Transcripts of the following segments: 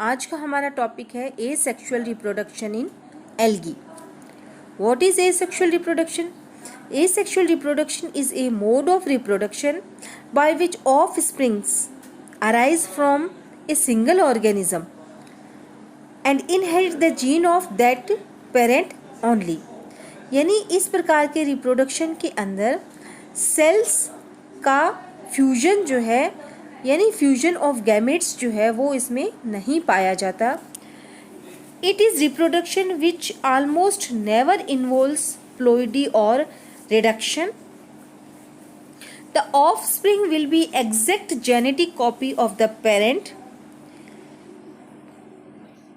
आज का हमारा टॉपिक है asexual reproduction in algae. What is asexual reproduction? Asexual reproduction is a mode of reproduction by which offsprings arise from a single organism and inherit the gene of that parent only। यानी इस प्रकार के reproduction के अंदर sales का fusion जो है यानी फ्यूजन ऑफ गैमेट्स जो है वो इसमें नहीं पाया जाता। It is reproduction which almost never involves ploidy और reduction। The offspring will be exact genetic copy of the parent.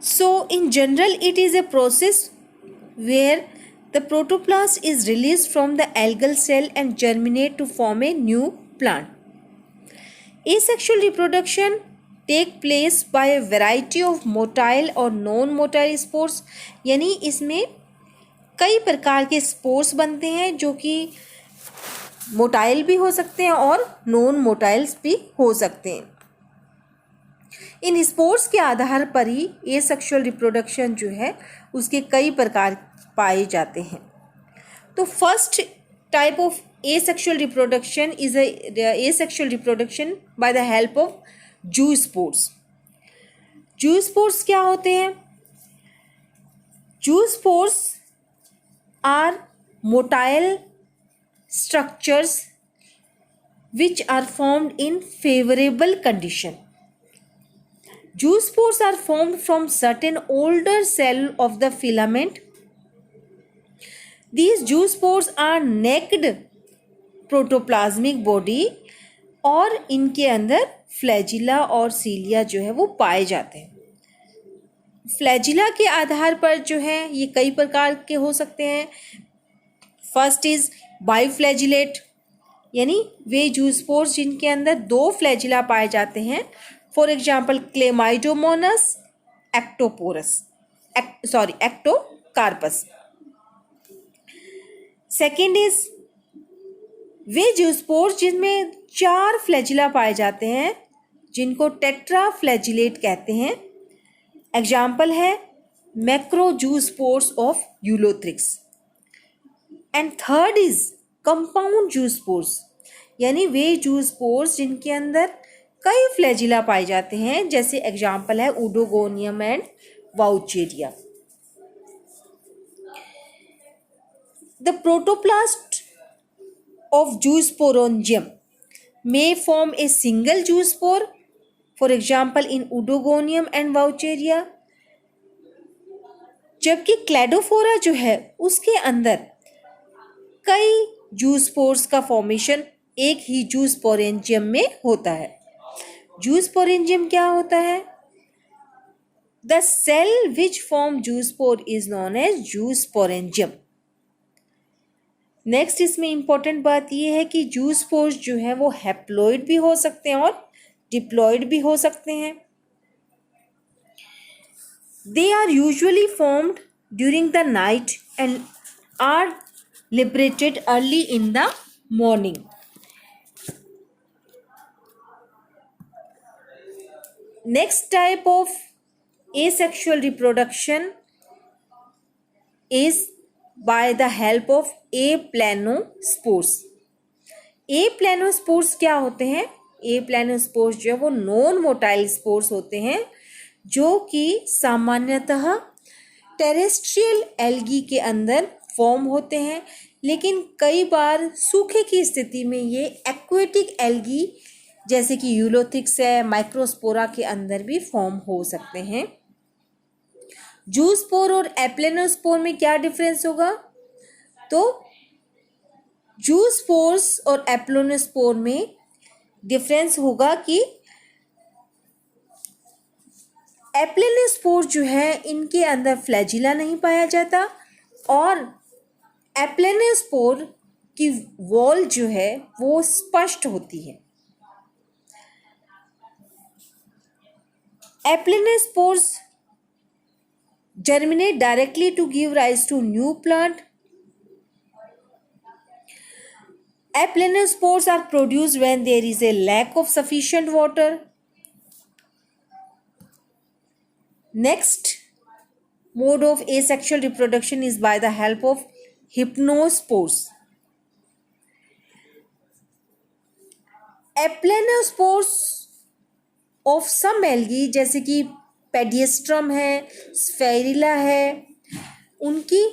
So in general it is a process where the protoplast is released from the algal cell and germinate to form a new plant। Asexual reproduction take place by a variety of motile or non-motile spores। यानी इसमें कई प्रकार के spores बनते हैं जो कि motile भी हो सकते हैं और नॉन मोटाइल्स भी हो सकते हैं। इन स्पोर्स के आधार पर ही एसेक्सुअल रिप्रोडक्शन जो है उसके कई प्रकार पाए जाते हैं। तो first type of asexual reproduction is asexual reproduction by the help of zoospores. Zoospores क्या होते हैं? Zoospores are motile structures which are formed in favorable condition। Zoospores are formed from certain older cell of the filament। These zoospores are naked protoplasmic body और इनके अंदर flagella और सीलिया जो है वो पाए जाते हैं। फ्लैजिला के आधार पर जो है ये कई प्रकार के हो सकते हैं। फर्स्ट इज बाइफ्लैजिलेट, यानी वे जूस्पोर्स जिनके अंदर दो फ्लैजिला पाए जाते हैं। For example Chlamydomonas Ectocarpus. Second is way zoospores जिनमें चार फ्लैजिला पाए जाते हैं जिनको टेट्राफ्लैजिलेट कहते हैं। एग्जाम्पल है macrozoospores of Ulothrix. And third is compound zoospores, यानी वे जूस्पोर्स जिनके अंदर कई फ्लैजिला पाए जाते हैं, जैसे एग्जाम्पल है Oedogonium and Vaucheria. The protoplast of zoosporangium may form a single zoospore, for example in Udogonium and Vaucheria। जबकि क्लैडोफोरा जो है उसके अंदर कई जूस्पोर्स का फॉर्मेशन एक ही जूस्पोरेंजियम में होता है। जूस्पोरेंजियम क्या होता है? The cell which form zoospore is known as zoosporangium. Next इसमें इंपॉर्टेंट बात यह है कि जूस्पोर्स जो है वो हैप्लॉइड भी हो सकते हैं और डिप्लॉइड भी हो सकते हैं। They are usually formed during the night and are liberated early in the morning. Next type of asexual reproduction is by the help of aplanospores। aplanospores क्या होते हैं? aplanospores जो है वो नॉन मोटाइल स्पोर्स होते हैं जो कि सामान्यतः टेरेस्ट्रियल एल्गी के अंदर फॉर्म होते हैं, लेकिन कई बार सूखे की स्थिति में ये एक्वेटिक एल्गी जैसे कि यूलोथिक्स है, माइक्रोस्पोरा के अंदर भी फॉर्म हो सकते हैं। जूस्पोर और एप्लेनोस्पोर में क्या डिफरेंस होगा? तो जूस्पोर्स और एप्लेनोस्पोर में डिफरेंस होगा कि एप्लेनोस्पोर जो है इनके अंदर फ्लैजिला नहीं पाया जाता और एप्लेनोस्पोर की वॉल जो है वो स्पष्ट होती है। Aplanospores germinate directly to give rise to new plant। Aplanospores are produced when there is a lack of sufficient water। Next mode of asexual reproduction is by the help of hypnospores. Aplanospores of some algae जैसे कि पेडियस्ट्रम है, स्फेरिला है, उनकी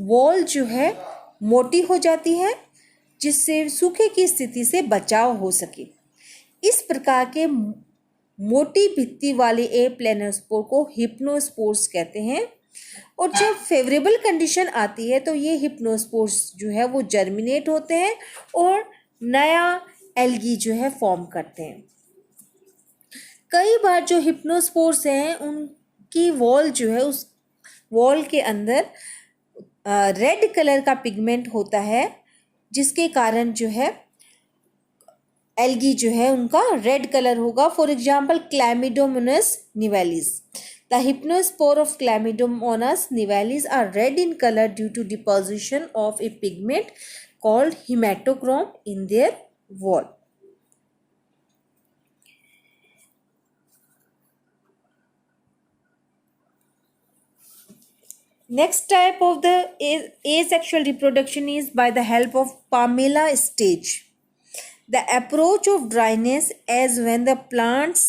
wall जो है मोटी हो जाती है जिससे सूखे की स्थिति से बचाव हो सके। इस प्रकार के मोटी भित्ति वाले एप्लेनोस्पोर को हिप्नोस्पोर्स कहते हैं। और जब फेवरेबल कंडीशन आती है तो ये हिप्नोस्पोर्स जो है वो जर्मिनेट होते हैं और नया एल्गी जो है फॉर्म करते हैं। कई बार जो हिप्नोस्पोर्स हैं उनकी वॉल जो है उस वॉल के अंदर रेड कलर का पिगमेंट होता है जिसके कारण जो है एल्गी जो है उनका रेड कलर होगा। For example Chlamydomonas nivalis, the hypnospore of Chlamydomonas nivalis are red in colour due to deposition of a pigment called haematochrome in their wall. Next type of the asexual reproduction is by the help of Pamela stage. The approach of dryness as when the plants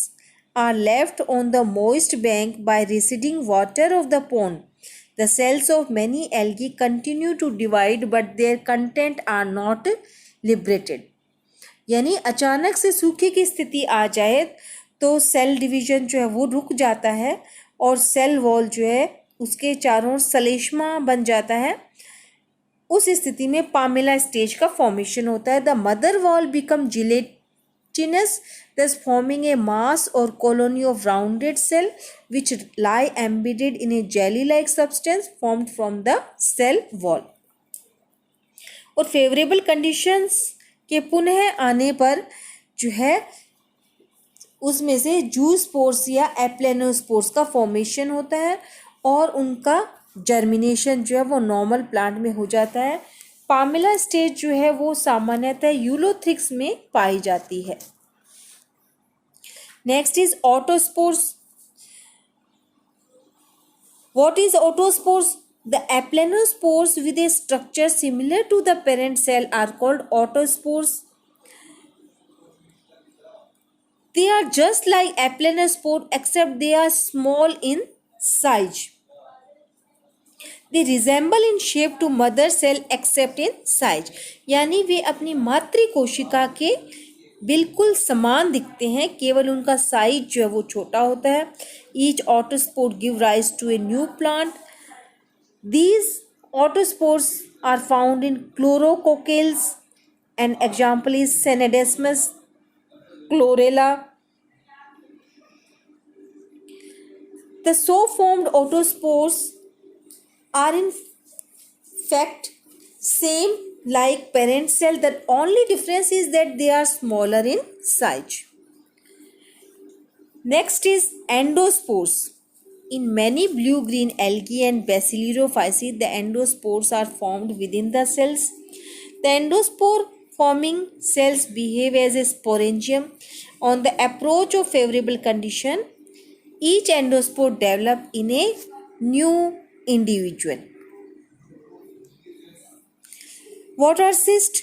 are left on the moist bank by receding water of the pond. The cells of many algae continue to divide but their content are not liberated. यानी अचानक से सूखे की स्थिति आ जाए तो cell division जो है वो रुक जाता है और सेल वॉल जो है उसके चारों ओर सलेष्मा बन जाता है। उस स्थिति में पामेला स्टेज का फॉर्मेशन होता है। The mother wall become gelatinous thus forming a mass or colony of rounded cell which lie embedded in a jelly like substance formed from the cell wall। और फेवरेबल कंडीशंस के पुनः आने पर जो है उसमें से जूस्पोर्स या एप्लेनोस्पोर्स का फॉर्मेशन होता है और उनका जर्मिनेशन जो है वो नॉर्मल प्लांट में हो जाता है। पामेला स्टेज जो है वो सामान्यतः यूलोथ्रिक्स में पाई जाती है। Next is autospores. What is autospores? The aplanospores with a structure similar to the parent cell are called autospores. They are just like aplanospore except they are small in size. They resemble in shape to mother cell except in size. यानी वे अपनी मातृ कोशिका के बिल्कुल समान दिखते हैं, केवल उनका साइज जो है वो छोटा होता है। Each autospore give rise to a new plant. These autospores are found in chlorococcales. An example is Senedesmus chlorella. The so formed autospores are in fact same like parent cell. The only difference is that they are smaller in size. Next is endospores. In many blue-green algae and Basilorophyceae, the endospores are formed within the cells. The endospore forming cells behave as a sporangium. On the approach of favorable condition, each endospore develop in a new individual. What are cysts?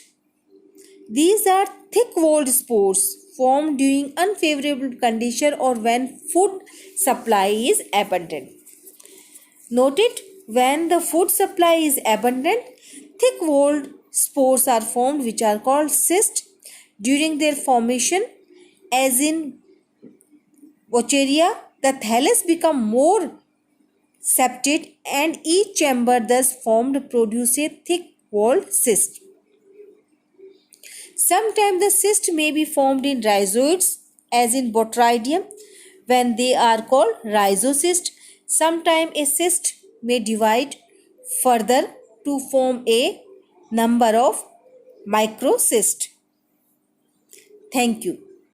These are thick-walled spores formed during unfavorable condition or when food supply is abundant. Note it, when the food supply is abundant, thick-walled spores are formed which are called cysts. During their formation, as in Wucheria, the thallus become more septate and each chamber thus formed produce a thick-walled cyst. Sometimes the cyst may be formed in rhizoids as in Botrydium when they are called rhizocyst. Sometimes a cyst may divide further to form a number of microcysts. Thank you.